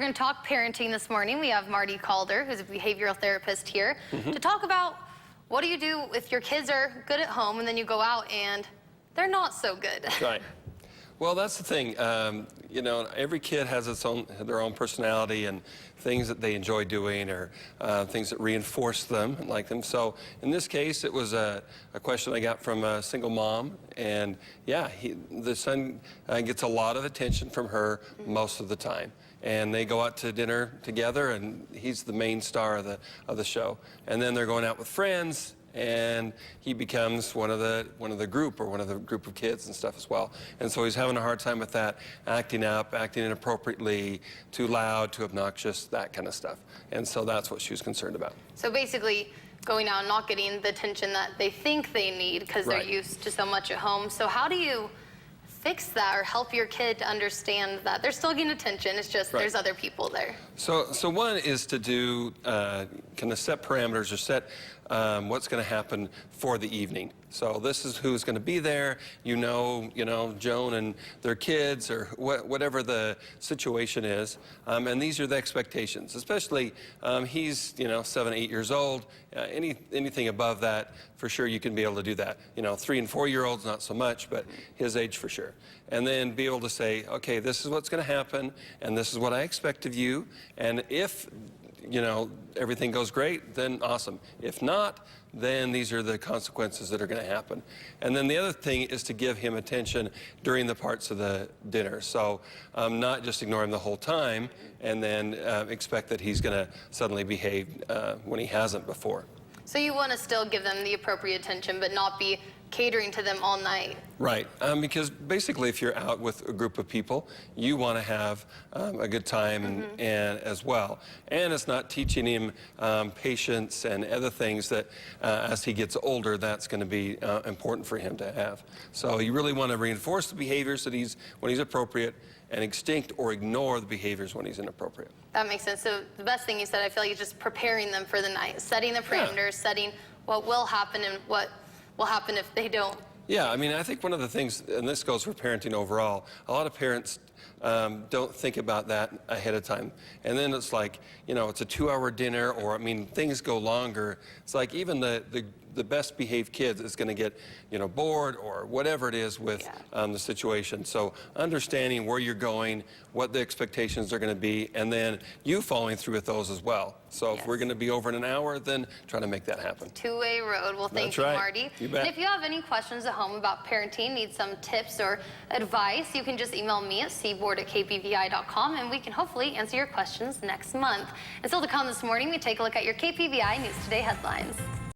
going to talk parenting this morning. We have Marty Calder, who's a behavioral therapist here, to talk about what do you do if your kids are good at home and then you go out and they're not so good. Right. Well, that's the thing. You know, every kid has their own personality and things that they enjoy doing, or things that reinforce them and like them. So in this case, it was a question I got from a single mom, and yeah, the son gets a lot of attention from her most of the time. And they go out to dinner together, and he's the main star of the show. And then they're going out with friends, and he becomes one of the group, or one of the group of kids and stuff as well. And so he's having a hard time with that, acting up, acting inappropriately, too loud, too obnoxious, that kind of stuff. And so that's what she was concerned about. So basically, going out and not getting the attention that they think they need because they're Right. used to so much at home. So how do you fix that or help your kid to understand that they're still getting attention, it's just Right. there's other people there? So one is to do, kind of set parameters, or set what's going to happen for the evening. So this is who's going to be there. You know, Joan and their kids, or whatever the situation is. And these are the expectations. Especially, he's 7, 8 years old. Anything above that, for sure, you can be able to do that. 3 and 4 year olds, not so much, but his age for sure. And then be able to say, okay, this is what's going to happen, and this is what I expect of you. And if everything goes great, then awesome. If not, then these are the consequences that are going to happen. And then the other thing is to give him attention during the parts of the dinner. So not just ignore him the whole time and then expect that he's going to suddenly behave when he hasn't before. So you want to still give them the appropriate attention, but not be catering to them all night. Right, because basically if you're out with a group of people, you want to have a good time and as well. And it's not teaching him patience and other things that as he gets older, that's going to be important for him to have. So you really want to reinforce the behaviors that when he's appropriate, and extinct or ignore the behaviors when he's inappropriate. That makes sense. So the best thing you said, I feel like, is just preparing them for the night, setting the parameters, setting what will happen and what will happen if they don't. Yeah, I mean, I think one of the things, and this goes for parenting overall, a lot of parents don't think about that ahead of time. And then it's like, it's a 2-hour dinner, or, I mean, things go longer. It's like even the best behaved kids is going to get, bored or whatever it is with the situation. So understanding where you're going, what the expectations are going to be, and then you following through with those as well. So if we're going to be over in an hour, then try to make that happen. Two-way road. Well, thank you, Marty. You bet. And if you have any questions at home about parenting, need some tips or advice, you can just email me at cboard@kpvi.com, and we can hopefully answer your questions next month. And still to come this morning, we take a look at your KPVI News Today headlines.